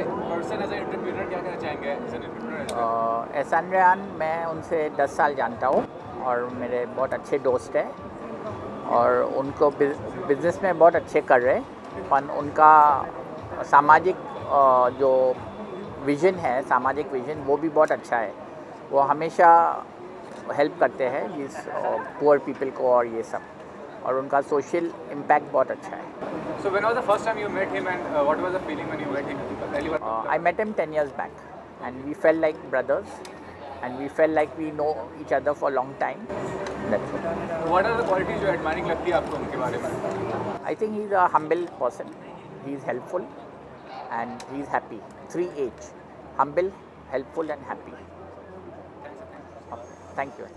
Person as a entrepreneur क्या कहना चाहेंगे एज एन एंटरप्रेन्योर? एहसान रेहान, मैं उनसे 10 साल जानता हूँ और मेरे बहुत अच्छे दोस्त हैं और उनको बिज़नेस में बहुत अच्छे कर रहे हैं, पर उनका सामाजिक जो विज़न है, सामाजिक विज़न वो भी बहुत अच्छा है। वो हमेशा हेल्प करते हैं इस पुअर पीपल को और ये सब, और उनका सोशल इम्पैक्ट बहुत अच्छा है। So when was the first time you met him and what was the feeling when you met him? पहली बार I met him 10 years back and we felt like brothers and we felt like we know each other for a long time. That's it. What are the qualities जो admiring लगती है आपको उनके बारे में? I think he's a humble person. He's helpful and he's happy. 3H: humble, helpful and happy. Thank you.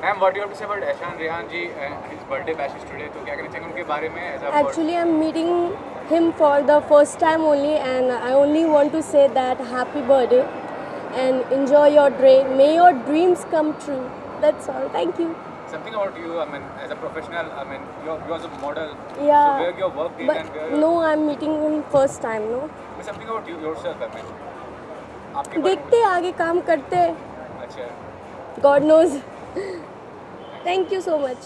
Ma'am, what do you have to say about एहसान रेहान जी and his birthday bash is today? तो क्या कहना चाहेंगे उनके बारे में as a Actually, I'm meeting him for the first time only, and I only want to say that happy birthday and enjoy your day. May your dreams come true. That's all. Thank you. something about you? I mean, as a professional, I mean, you as a model. Yeah. So where your work did and But where no, I'm meeting him first time. No. something about you yourself. I mean, आपके बारे देखते आगे काम करते. में अच्छा. God knows. Thank you so much.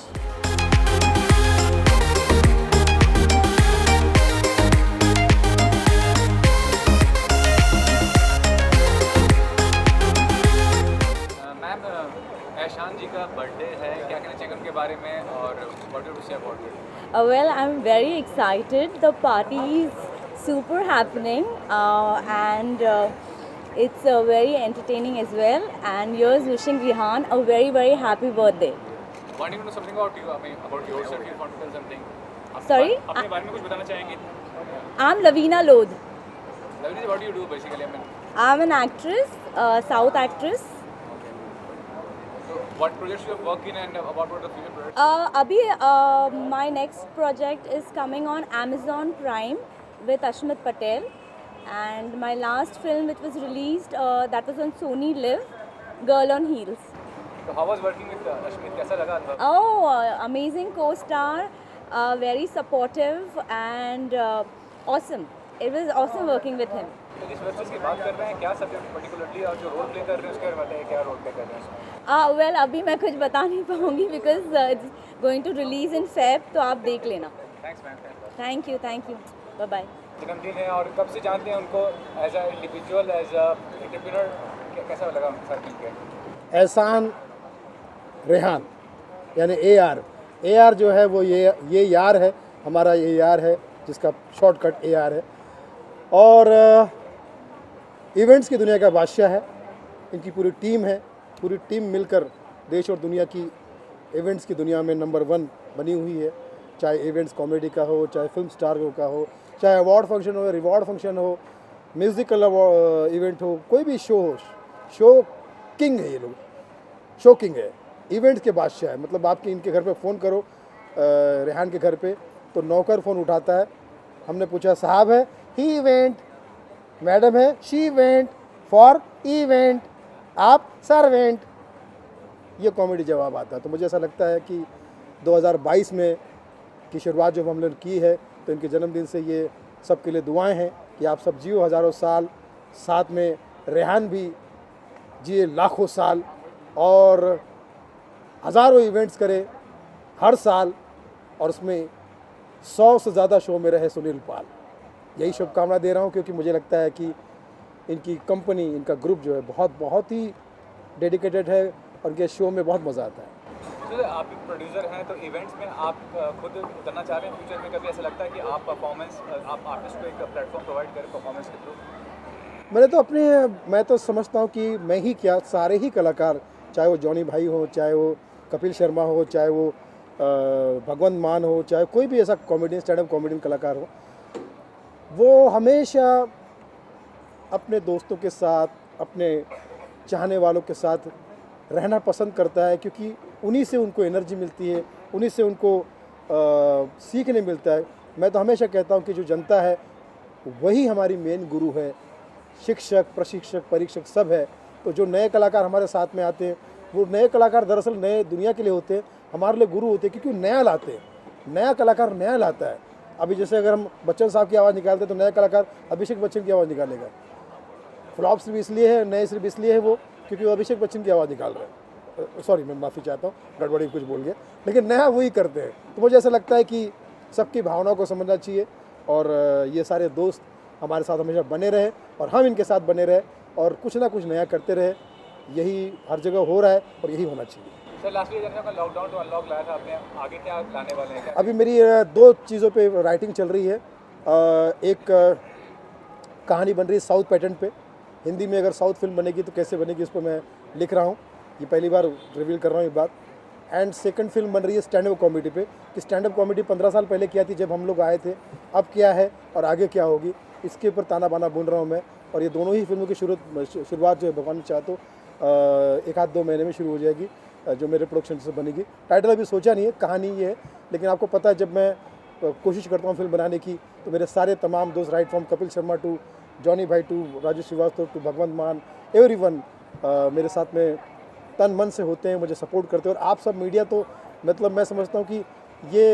Ma'am, एहसान जी का बर्थडे है, क्या कहना चाहिए उनके बारे में और what do you have to say about it? Well, I'm very excited. The party is super happening and it's very entertaining as well. And here's wishing Rihan a very, very happy birthday. Wanting to know something about you, I mean, about yourself, you want to tell something? Sorry? अपने बारे में कुछ बताना चाहेंगे? I'm Lavina Lodh. Lavina ji, what do you do basically? I mean, I'm an actress, South actress. so what projects you have worked in and about what the future projects? Abhi, my next project is coming on Amazon Prime with Ashmit Patel. And my last film which was released, that was on Sony Live, Girl on Heels. So how was working with Ashmit? कैसा लगा था? Oh, amazing co-star, very supportive and awesome. It was awesome working with him. तो जिस web series की बात कर रहे हैं, क्या सब्जेक्ट पर्टिकुलरली और जो रोल प्ले कर रहे हैं उसके बारे में बताइए, क्या रोल प्ले कर रहे हैं उसमें? Well, अभी मैं कुछ बता नहीं पाऊँगी because it's going to release in Feb, तो आप देख लेना. Thanks man. Thank you, bye bye. जन्मदिन है और कब से जानते हैं उनको as a individual, as a entrepreneur, कैसा लगा उनके साथ मिलकर? एहसान रेहान यानी AR जो है वो ये यार है, हमारा ये यार है जिसका शॉर्टकट AR है और इवेंट्स की दुनिया का बादशाह है। इनकी पूरी टीम मिलकर देश और दुनिया की इवेंट्स की दुनिया में नंबर 1 बनी हुई है। चाहे इवेंट्स कॉमेडी का हो, चाहे फिल्म स्टार का हो, चाहे अवार्ड फंक्शन हो, रिवॉर्ड फंक्शन हो, म्यूज़िकल इवेंट हो, कोई भी शो हो, शो किंग है ये लोग, शो किंग है, इवेंट्स के बादशाह है। मतलब आपके इनके घर पे फ़ोन करो रेहान के घर पे तो नौकर फ़ोन उठाता है। हमने पूछा साहब है, ही इवेंट, मैडम है, शी इवेंट, फॉर इवेंट, आप सर्वेंट, ये कॉमेडी जवाब आता है। तो मुझे ऐसा लगता है कि 2022 में की शुरुआत जब हमने की है तो इनके जन्मदिन से ये सबके लिए दुआएं हैं कि आप सब जियो हज़ारों साल, साथ में रेहान भी जिए लाखों साल और हज़ारों इवेंट्स करे हर साल और उसमें 100 से ज़्यादा शो में रहे सुनील पाल। यही शुभकामना दे रहा हूँ क्योंकि मुझे लगता है कि इनकी कंपनी, इनका ग्रुप जो है बहुत ही डेडिकेटेड है और इनके शो में बहुत मज़ा आता है। तो आप भी प्रोड्यूसर हैं, तो इवेंट्स में आप खुद उतरना चाह रहे हैं फ्यूचर में? कभी ऐसा लगता है कि आप आर्टिस्ट को एक प्लेटफॉर्म प्रोवाइड करें परफॉर्मेंस के थ्रू? मैं तो समझता हूँ कि मैं ही क्या, सारे ही कलाकार, चाहे वो जॉनी भाई हो, चाहे वो कपिल शर्मा हो, चाहे वो भगवंत मान हो, चाहे कोई भी ऐसा कॉमेडियन, स्टैंड अप कॉमेडियन कलाकार हो, वो हमेशा अपने दोस्तों के साथ, अपने चाहने वालों के साथ रहना पसंद करता है, क्योंकि उन्हीं से उनको एनर्जी मिलती है, उन्हीं से उनको सीखने मिलता है। मैं तो हमेशा कहता हूँ कि जो जनता है वही हमारी मेन गुरु है, शिक्षक, प्रशिक्षक, परीक्षक सब है। तो जो नए कलाकार हमारे साथ में आते हैं, वो नए कलाकार दरअसल नए दुनिया के लिए होते हैं, हमारे लिए गुरु होते हैं, क्योंकि नया लाते हैं। नया कलाकार नया लाता है। अभी जैसे अगर हम बच्चन साहब की आवाज़ निकालते हैं तो नया कलाकार अभिषेक बच्चन की आवाज़ निकालेगा। फ्लॉप सिर्फ इसलिए है, नए सिर्फ इसलिए है वो, क्योंकि वो अभिषेक बच्चन की आवाज़ निकाल रहे हैं। सॉरी, मैं माफ़ी चाहता हूँ, गड़बड़ी कुछ बोल गया, लेकिन नया वही करते हैं। तो मुझे ऐसा लगता है कि सबकी भावनाओं को समझना चाहिए, और ये सारे दोस्त हमारे साथ हमेशा बने रहे और हम इनके साथ बने रहे और कुछ ना कुछ नया करते रहे। यही हर जगह हो रहा है और यही होना चाहिए। Sir lastly lockdown to unlock लाया था आपने, आगे क्या लाने वाले हैं? अभी मेरी 2 चीज़ों पे राइटिंग चल रही है। एक कहानी बन रही है साउथ पैटर्न पे, हिंदी में अगर साउथ फिल्म बनेगी तो कैसे बनेगी, इस पर मैं लिख रहा हूँ। ये पहली बार रिवील कर रहा हूँ ये बात। एंड सेकंड फिल्म बन रही है स्टैंड अप कॉमेडी पे, कि स्टैंड अप कॉमेडी 15 साल पहले किया थी जब हम लोग आए थे, अब क्या है और आगे क्या होगी, इसके ऊपर ताना बाना बुन रहा हूँ मैं। और ये दोनों ही फिल्मों की शुरुआत जो है भगवान चाहे तो 1-2 महीने में शुरू हो जाएगी, जो मेरे प्रोडक्शन से बनेगी। टाइटल अभी सोचा नहीं है, कहानी ये है, लेकिन आपको पता है जब मैं कोशिश करता हूँ फिल्म बनाने की तो मेरे सारे तमाम दोस्त, right from Kapil Sharma to Johnny भाई to Rajesh Shrivastava to Bhagwant Mann, everyone मेरे साथ में तन मन से होते हैं, मुझे सपोर्ट करते हैं। और आप सब मीडिया तो मतलब मैं समझता हूँ कि ये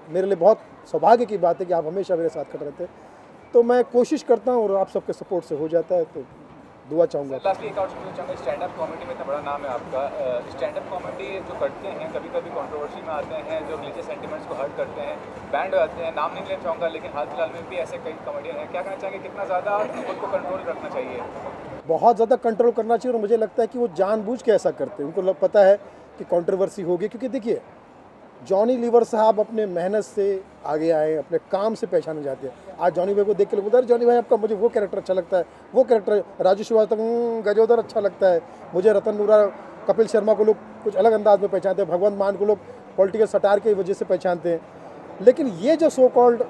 मेरे लिए बहुत सौभाग्य की बात है कि आप हमेशा मेरे साथ खड़े रहते हैं। तो मैं कोशिश करता हूँ और आप सबके सपोर्ट से हो जाता है, तो दुआ चाहूँगा। लास्टली एक और चीज़ चाहूँगा, स्टैंड अप कॉमेडी में इतना बड़ा नाम है आपका, स्टैंड अप कॉमेडी जो करते हैं कभी कभी कंट्रोवर्सी में आते हैं, जो रिलीजियस सेंटिमेंट्स को हर्ट करते हैं, बैंड हो जाते हैं, नाम नहीं लेना चाहूँगा, लेकिन हाल फिलहाल में भी ऐसे कई कॉमेडियन हैं। क्या कहना चाहेंगे, कितना ज़्यादा खुद को कंट्रोल रखना चाहिए? बहुत ज़्यादा कंट्रोल करना चाहिए, और मुझे लगता है कि वो जानबूझ के ऐसा करते हैं। उनको पता है कि कंट्रोवर्सी होगी, क्योंकि देखिए जॉनी लीवर साहब अपने मेहनत से आगे आए, अपने काम से पहचाने जाते हैं। आज जॉनी भाई को देख के लोग बोलते हैं जॉनी भाई आपका, मुझे वो कैरेक्टर अच्छा लगता है, वो कैरेक्टर राजू श्रीवास्तव गजोदर अच्छा लगता है, मुझे रतन नूरा, कपिल शर्मा को लोग कुछ अलग अंदाज में पहचानते हैं, भगवंत मान को लोग पॉलिटिकल सटार की वजह से पहचानते हैं। लेकिन ये जो सो कॉल्ड,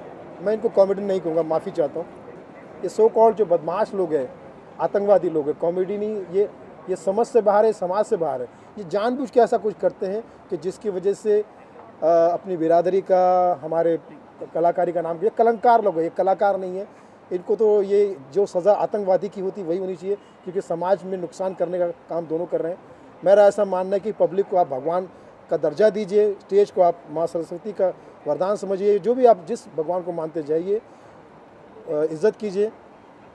मैं इनको कॉमेडी नहीं कहूँगा, माफ़ी चाहता हूँ, ये सो कॉल्ड जो बदमाश लोग हैं, आतंकवादी लोग हैं, कॉमेडी नहीं, ये समझ से बाहर है, समाज से बाहर है। ये जानबूझ के ऐसा कुछ करते हैं कि जिसकी वजह से अपनी बिरादरी का, हमारे कलाकारी का नाम, ये कलंकार लोग हैं, ये कलाकार नहीं है। इनको तो ये जो सज़ा आतंकवादी की होती वही होनी चाहिए, क्योंकि समाज में नुकसान करने का काम दोनों कर रहे हैं। मेरा ऐसा मानना है कि पब्लिक को आप भगवान का दर्जा दीजिए, स्टेज को आप माँ सरस्वती का वरदान समझिए, जो भी आप जिस भगवान को मानते जाइए, इज़्ज़त कीजिए।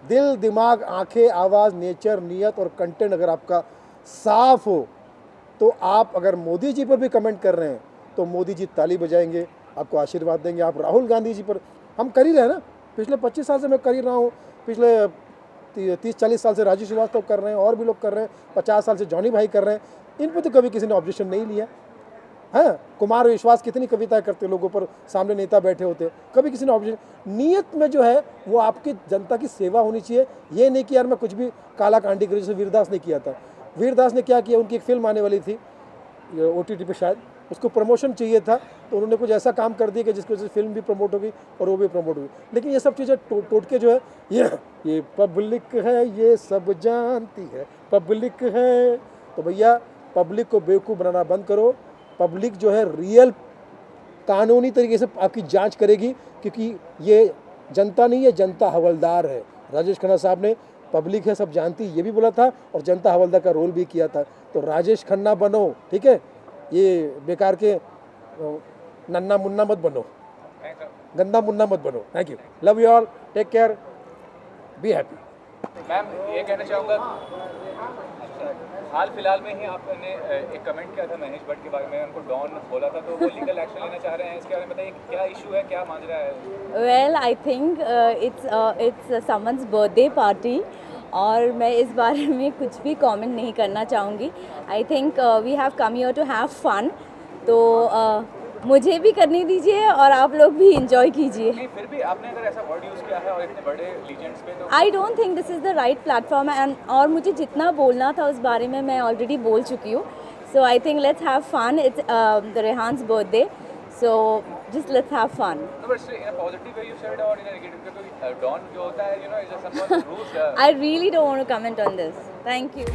दिल, दिमाग, आंखें, आवाज़, नेचर, नीयत और कंटेंट अगर आपका साफ हो तो आप अगर मोदी जी पर भी कमेंट कर रहे हैं तो मोदी जी ताली बजाएंगे, आपको आशीर्वाद देंगे। आप राहुल गांधी जी पर, हम कर ही रहे हैं ना, पिछले 25 साल से मैं कर ही रहा हूँ, पिछले 30-40 साल से राजू श्रीवास्तव कर रहे हैं, और भी लोग कर रहे हैं, 50 साल से जॉनी भाई कर रहे हैं। इन पर तो कभी किसी ने ऑब्जेक्शन नहीं लिया है। कुमार विश्वास कितनी कविताएं करते, लोगों पर सामने नेता बैठे होते, कभी किसी ने ऑब्जेक्शन। नीयत में जो है वो आपकी जनता की सेवा होनी चाहिए, ये नहीं कि यार मैं कुछ भी काला कांडी करी, जैसे वीरदास ने किया था। वीरदास ने क्या किया, उनकी एक फिल्म आने वाली थी OTT पे शायद, उसको प्रमोशन चाहिए था, तो उन्होंने कुछ ऐसा काम कर दिया कि जिसकी वजह से फिल्म भी प्रमोट होगी और वो भी प्रमोट होगी। लेकिन ये सब चीज़ें टोटके जो है, ये पब्लिक है, ये सब जानती है पब्लिक है। तो भैया पब्लिक को बेवकूफ़ बनाना बंद करो। पब्लिक जो है रियल कानूनी तरीके से आपकी जांच करेगी, क्योंकि ये जनता नहीं है, जनता हवलदार है। राजेश खन्ना साहब ने पब्लिक है सब जानती, ये भी बोला था, और जनता हवलदार का रोल भी किया था। तो राजेश खन्ना बनो, ठीक है, ये बेकार के नन्ना मुन्ना मत बनो, गंदा मुन्ना मत बनो। Thank you, love you all, take care, be happy. Ma'am ये कहना चाहूँगा, हाल फिलहाल में ही आपने एक कमेंट किया था महेश भट्ट के बारे में, उनको डॉन बोला था, तो वो लीगल एक्शन लेना चाह रहे हैं, इसके बारे में बताइए क्या इशू है, क्या मांझ रहा है? Well I think it's someone's birthday party, और मैं इस बारे में कुछ भी कमेंट नहीं करना चाहूँगी। I think we have come here to have fun, तो मुझे भी करने दीजिए और आप लोग भी इंजॉय कीजिए। नहीं, फिर भी आपने अगर ऐसा वर्ड यूज़ किया है और इतने बड़े लीजेंड्स पे, तो I don't think this is the right platform, and और मुझे जितना बोलना था उस बारे में मैं ऑलरेडी बोल चुकी हूँ। So I think let's have fun, it's Rehan's birthday, so just let's have fun. No, but still, in a positive way you said or in a negative way, because Don जो होता है, you know, is someone who rules. I really don't want to comment on this. Thank you.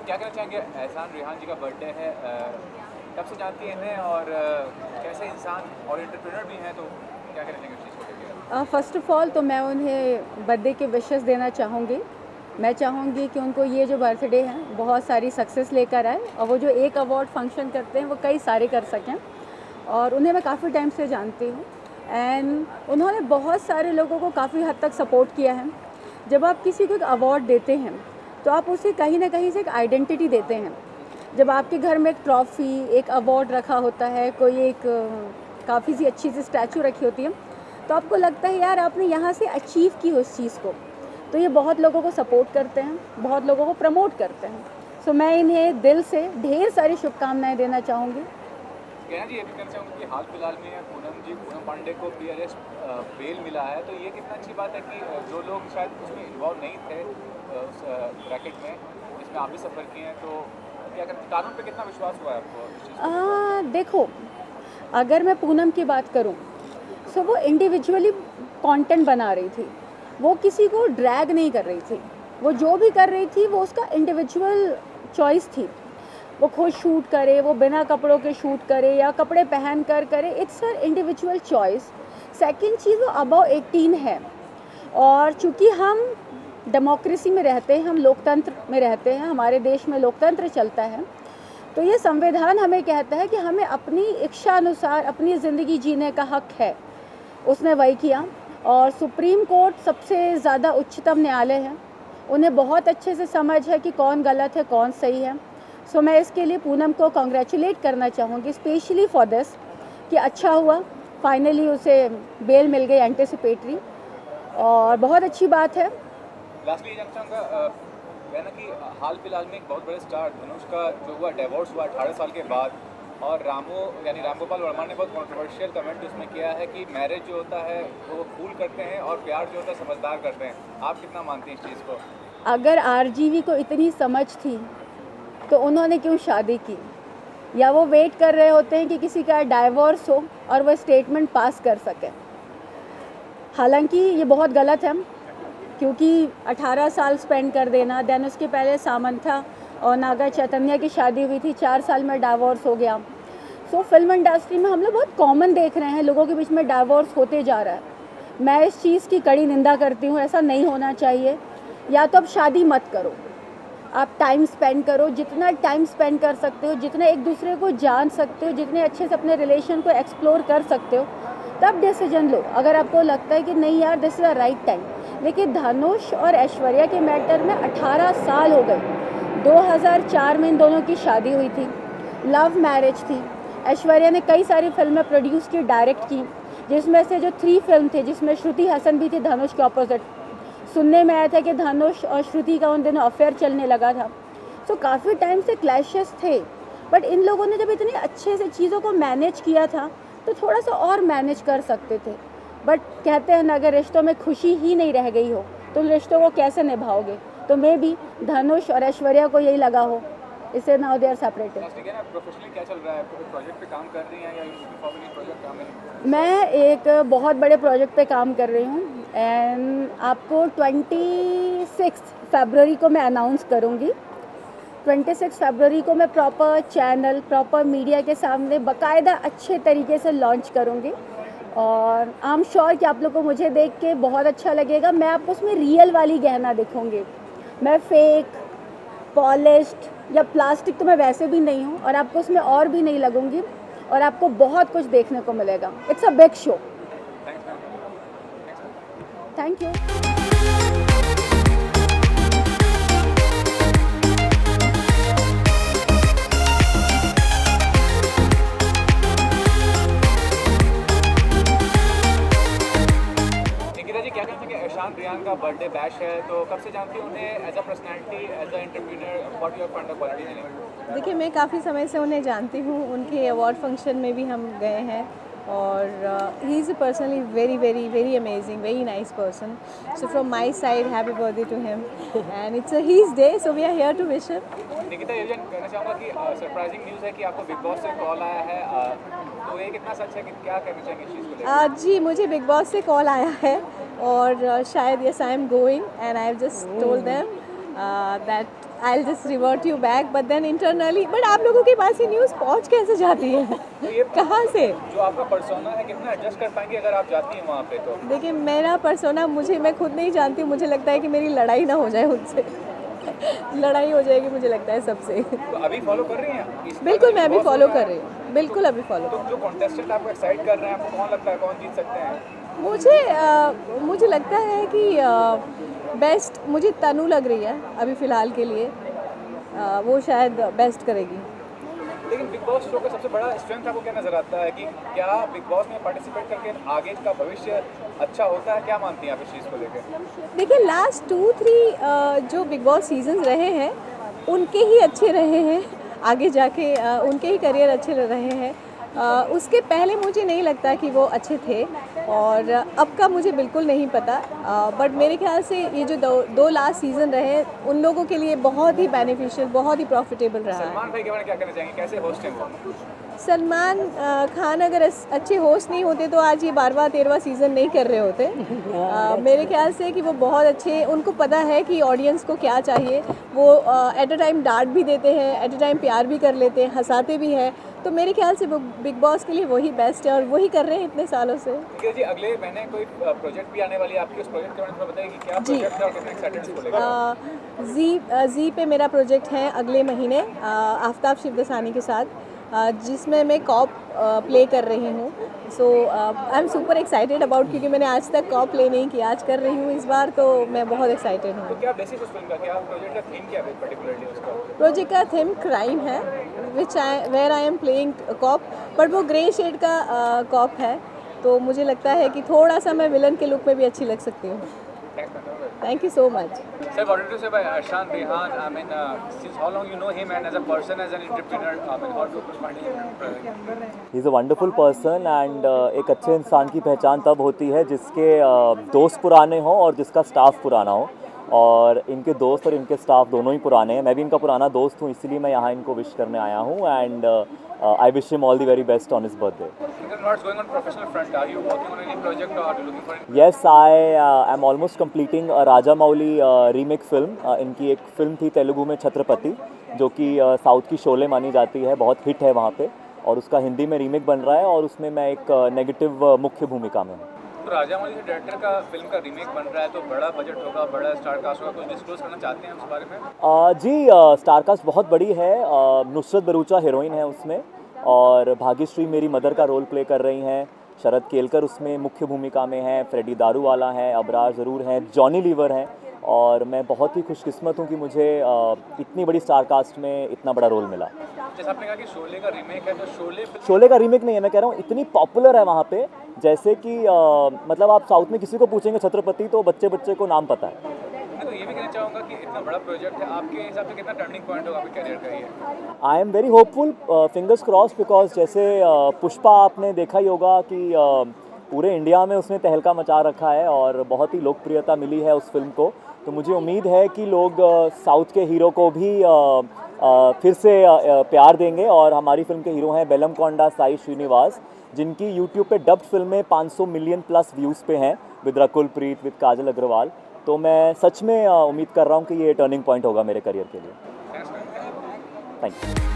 क्या कहना चाहेंगे? एहसान रेहान जी का birthday है, कब से जानती हैं इन्हें और कैसे इंसान और एंटरप्रेन्योर भी हैं, तो क्या कहना चाहेंगे उस चीज़ को लेकर? फ़र्स्ट ऑफ़ ऑल तो मैं उन्हें बर्थडे के विशेस देना चाहूँगी। मैं चाहूँगी कि उनको ये जो बर्थडे है बहुत सारी सक्सेस लेकर आए और वो जो एक अवार्ड फंक्शन करते हैं वो कई सारे कर सकें। और उन्हें मैं काफ़ी टाइम से जानती हूँ एंड उन्होंने बहुत सारे लोगों को काफ़ी हद तक सपोर्ट किया है। जब आप किसी को एक अवार्ड देते हैं तो आप उसे कहीं ना कहीं से एक आइडेंटिटी देते हैं। जब आपके घर में एक ट्रॉफ़ी, एक अवार्ड रखा होता है, कोई एक काफ़ी सी अच्छी सी स्टैचू रखी होती है, तो आपको लगता है यार आपने यहाँ से अचीव की उस चीज़ को। तो ये बहुत लोगों को सपोर्ट करते हैं, बहुत लोगों को प्रमोट करते हैं। सो मैं इन्हें दिल से ढेर सारी शुभकामनाएं देना चाहूँगी। कहना जी, ये भी कहना चाहूँगी कि हाल फिलहाल में पूनम पांडे को PRS बेल मिला है, तो ये कितना अच्छी बात है कि जो लोग शायद उसमें इन्वॉल्व नहीं थे उस ब्रैकेट में जिसमें आप भी सफ़र किए हैं, तो क्या कहते हैं, कानून पे कितना विश्वास हुआ है आपको इस चीज़? देखो, अगर मैं पूनम की बात करूं तो वो इंडिविजुअली कंटेंट बना रही थी, वो किसी को ड्रैग नहीं कर रही थी। वो जो भी कर रही थी वो उसका इंडिविजुअल चॉइस थी। वो खुद शूट करे, वो बिना कपड़ों के शूट करे या कपड़े पहन कर करे, it's her individual choice. Second चीज़, वो अबव 18 है और चूँकि हम डेमोक्रेसी में रहते हैं, हम लोकतंत्र में रहते हैं, हमारे देश में लोकतंत्र चलता है, तो ये संविधान हमें कहता है कि हमें अपनी इच्छा अनुसार अपनी ज़िंदगी जीने का हक है। उसने वही किया और सुप्रीम कोर्ट सबसे ज़्यादा उच्चतम न्यायालय है, उन्हें बहुत अच्छे से समझ है कि कौन गलत है कौन सही है। सो मैं इसके लिए पूनम को कॉन्ग्रेचुलेट करना चाहूँगी स्पेशली फॉर दिस, कि अच्छा हुआ फाइनली उसे बेल मिल गई एंटिसिपेटरी, और बहुत अच्छी बात है। लास्टली ये जानना चाहूँगा, कहना कि हाल फिलहाल में एक बहुत बड़े स्टार धनुष का जो हुआ डिवोर्स हुआ 18 साल के बाद, और राम गोपाल वर्मा ने बहुत कंट्रोवर्शियल कमेंट उसमें किया है कि मैरिज जो होता है वो फूल करते हैं और प्यार जो होता है समझदार करते हैं। आप कितना मानते हैं इस चीज़ को? अगर RGV को इतनी समझ थी तो उन्होंने क्यों शादी की? या वो वेट कर रहे होते हैं कि किसी का डाइवोर्स हो और वह स्टेटमेंट पास कर सके। हालांकि ये बहुत गलत है, क्योंकि 18 साल स्पेंड कर देना, देन उसके पहले सामंथा और नागा चैतन्य की शादी हुई थी, 4 साल में डाइवोर्स हो गया। सो फिल्म इंडस्ट्री में हम लोग बहुत कॉमन देख रहे हैं, लोगों के बीच में डाइवोर्स होते जा रहा है। मैं इस चीज़ की कड़ी निंदा करती हूँ, ऐसा नहीं होना चाहिए। या तो अब शादी मत करो, आप टाइम स्पेंड करो, जितना टाइम स्पेंड कर सकते हो, जितना एक दूसरे को जान सकते हो, जितने अच्छे से अपने रिलेशन को एक्सप्लोर कर सकते हो, तब डिसीजन लो। अगर आपको लगता है कि नहीं यार this is the right time. लेकिन धनुष और ऐश्वर्या के मैटर में 18 साल हो गए। 2004 में इन दोनों की शादी हुई थी, लव मैरिज थी। ऐश्वर्या ने कई सारी फिल्में प्रोड्यूस की, डायरेक्ट की, जिसमें से जो 3 फिल्म थे जिसमें श्रुति हसन भी थी धनुष के ऑपोजिट। सुनने में आया था कि धनुष और श्रुति का उन दिनों अफेयर चलने लगा था। सो काफ़ी टाइम से क्लैशेस थे, बट इन लोगों ने जब इतने अच्छे से चीज़ों को मैनेज किया था तो थोड़ा सा और मैनेज कर सकते थे। बट कहते हैं ना, अगर रिश्तों में खुशी ही नहीं रह गई हो तो रिश्तों को कैसे निभाओगे? तो मे भी धनुष और ऐश्वर्या को यही लगा हो, इससे now they are separated. Professionally क्या चल रहा है? प्रोजेक्ट पे काम कर रही हैं या प्रोजेक्ट काम है? मैं एक बहुत बड़े प्रोजेक्ट पे काम कर रही हूँ एंड आपको 26 फरवरी को मैं अनाउंस करूँगी। 26 फरवरी को मैं प्रॉपर चैनल, प्रॉपर मीडिया के सामने बाकायदा अच्छे तरीके से लॉन्च करूँगी, और आई एम श्योर कि आप लोग को मुझे देख के बहुत अच्छा लगेगा। मैं आपको उसमें रियल वाली गहना दिखूँगी, मैं फेक पॉलिश्ड या प्लास्टिक तो मैं वैसे भी नहीं हूँ, और आपको उसमें और भी नहीं लगूंगी, और आपको बहुत कुछ देखने को मिलेगा. It's a big show. Thank you. Nikita ji, क्या कहते हैं कि ईशान रियान का बर्थडे बैश है, तो कब से जानती हूँ उन्हें as a personality, as a entrepreneur, what your fund quality? देखिए, मैं काफ़ी समय से उन्हें जानती हूँ. उनके अवार्ड फंक्शन में भी हम गए हैं, और he is personally very very very amazing, very nice person. So from my side, happy birthday to him, and it's his day, so we are here to wish him. Nikita, ये कहना चाहूँगा कि सरप्राइजिंग न्यूज़ है कि आपको big boss से call आया है, तो ये कितना सच है, कि क्या कहना चाहेंगे इस चीज़ को लेकर? जी, मुझे बिग बॉस से कॉल आया है, और शायद yes I am going, and I have just told them that I'll just revert you back, but then internally, but आप लोगों के पास ये न्यूज़ पहुँच कैसे जाती है? तो ये कहाँ से? जो आपका पर्सोना है, कितना एडजस्ट कर पाएंगे अगर आप जाती हैं वहाँ पे? तो देखिए, मेरा पर्सोना मैं खुद नहीं जानती हूँ. मुझे लगता है कि मेरी लड़ाई ना हो जाए उनसे. लड़ाई हो जाएगी मुझे लगता है सबसे. तो अभी फॉलो कर रही हैं? बिल्कुल, मैं अभी फॉलो कर रही हूँ. बिल्कुल अभी फॉलो. तो जो कॉन्टेस्टेंट आपको एक्साइट कर रहे हैं, आपको कौन लगता है कौन जीत सकते हैं? मुझे लगता है कि बेस्ट मुझे तनु लग रही है अभी फ़िलहाल के लिए. वो शायद बेस्ट करेगी. लेकिन बिग बॉस शो का सबसे बड़ा स्ट्रेंथ आपको क्या नज़र आता है, कि क्या बिग बॉस में पार्टिसिपेट करके आगे का भविष्य अच्छा होता है? क्या मानती हैं आप इस चीज़ को लेकर? देखिए, लास्ट 2-3 जो बिग बॉस सीजन्स रहे हैं, उनके ही अच्छे रहे हैं. आगे जाके उनके ही करियर अच्छे रहे हैं. उसके पहले मुझे नहीं लगता कि वो अच्छे थे, और अब का मुझे बिल्कुल नहीं पता. बट मेरे ख्याल से ये जो दो लास्ट सीज़न रहे, उन लोगों के लिए बहुत ही बेनिफिशियल, बहुत ही प्रॉफिटेबल रहा है. सलमान भाई के बारे में क्या कहना चाहेंगे, कैसे होस्ट हैं वो? सलमान खान अगर अच्छे होस्ट नहीं होते तो आज ये 12वां 13वां सीज़न नहीं कर रहे होते. मेरे ख्याल से कि वो बहुत अच्छे, उनको पता है कि ऑडियंस को क्या चाहिए. वो एट अ टाइम डांट भी देते हैं, एट अ टाइम प्यार भी कर लेते हैं, हंसाते भी हैं. तो मेरे ख्याल से वो बिग बॉस के लिए वही बेस्ट है, और वही कर रहे हैं इतने सालों से. ठीक जी, अगले महीने कोई प्रोजेक्ट भी आने वाली है आपकी, उस प्रोजेक्ट के बारे में बताइए कि क्या प्रोजेक्ट है और कितने एक्साइटेड इसको लेकर? जी पे मेरा प्रोजेक्ट है अगले महीने, आफ्ताब शिवदसानी के साथ, जिसमें मैं कॉप प्ले कर रही हूँ. So I am super excited about, क्योंकि मैंने आज तक कॉप प्ले नहीं किया, आज कर रही हूँ इस बार, तो मैं बहुत एक्साइटेड हूँ. तो क्या बेसिस उस फिल्म का, क्या प्रोजेक्ट का थीम क्या है पर्टिकुलरली उसका? प्रोजेक्ट का थीम क्राइम है, where I am playing cop, but वो ग्रे शेड का कॉप है. तो मुझे लगता है कि थोड़ा सा मैं विलन के लुक में भी अच्छी लग सकती हूँ. Thank you so much. Sir, what did you say by Ishaan Riyan? I mean, since how long you know him, and as a person, as an entrepreneur, I mean, how do you find him? He is a wonderful person, and एक अच्छे इंसान की पहचान तब होती है जिसके दोस्त पुराने हों और जिसका स्टाफ पुराना हो. और इनके दोस्त और इनके स्टाफ दोनों ही पुराने हैं. मैं भी इनका पुराना दोस्त हूँ, इसलिए मैं यहाँ इनको विश करने आया हूँ. And I wish him all the very best on his birthday. What's going on professional front? Are you working on any project or are you looking for any? Yes, I am almost completing a Rajamouli remake film. इनकी एक film थी तेलुगु में छत्रपति, जो कि south की शोले मानी जाती है, बहुत हिट है वहाँ पे, और उसका हिंदी में रीमेक बन रहा है, और उसमें मैं एक नेगेटिव मुख्य भूमिका में हूँ. तो राजामौली के डायरेक्टर का फिल्म का रीमेक बन रहा है, तो बड़ा बजट होगा, बड़ा स्टार कास्ट होगा, कुछ डिस्क्लोज करना चाहते हैं उस बारे में? जी, स्टार कास्ट बहुत बड़ी है. नुसरत भरूचा हीरोइन है उसमें, और भाग्यश्री मेरी मदर का रोल प्ले कर रही हैं. शरद केलकर उसमें मुख्य भूमिका में है, फ्रेडी दारूवाला है, अबरार ज़रूर हैं, जॉनी लीवर हैं. और मैं बहुत ही खुशकिस्मत हूँ कि मुझे इतनी बड़ी स्टार कास्ट में इतना बड़ा रोल मिला. जैसे आपने कहा कि शोले का रीमेक है, तो शोले का रीमेक नहीं है, मैं कह रहा हूँ इतनी पॉपुलर है वहाँ पे, जैसे कि मतलब आप साउथ में किसी को पूछेंगे छत्रपति तो बच्चे बच्चे को नाम पता है. मैं तो ये भी कहना चाहूँगा कि इतना बड़ा प्रोजेक्ट है, आपके हिसाब से कितना टर्निंग पॉइंट होगा आपके करियर का ये? I am very hopeful, fingers cross, because जैसे पुष्पा आपने देखा ही होगा कि पूरे इंडिया में उसने तहलका मचा रखा है, और बहुत ही लोकप्रियता मिली है उस फिल्म को. तो मुझे उम्मीद है कि लोग साउथ के हीरो को भी फिर से प्यार देंगे. और हमारी फिल्म के हीरो हैं बेलमकोंडा साई श्रीनिवास, जिनकी यूट्यूब पे डब्ड फिल्में 500 मिलियन प्लस व्यूज़ पे हैं, विद रकुल प्रीत, विद काजल अग्रवाल. तो मैं सच में उम्मीद कर रहा हूँ कि ये टर्निंग पॉइंट होगा मेरे करियर के लिए. Thank you.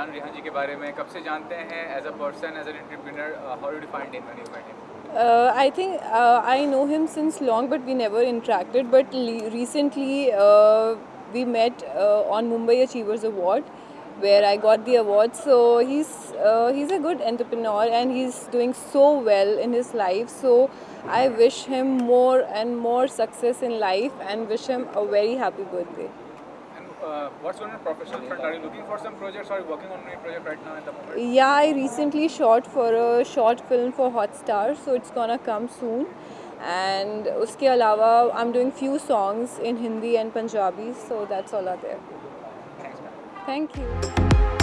पहचान रेहान जी के बारे में, कब से जानते हैं as a person, as an entrepreneur, how did you find him when you met him? I think I know him since long, but we never interacted. But recently, we met on Mumbai Achievers Award, where I got the award. So he's a good entrepreneur, and he's doing so well in his life. So I wish him more and more success in life, and wish him a very happy birthday. What's on your professional front? Are you looking for some projects? Are you working on any project right now at the moment? Yeah, I recently shot for a short film for Hotstar, so it's gonna come soon. And uske alawa, I'm doing few songs in Hindi and Punjabi, so that's all are there. Thanks, man. Thank you.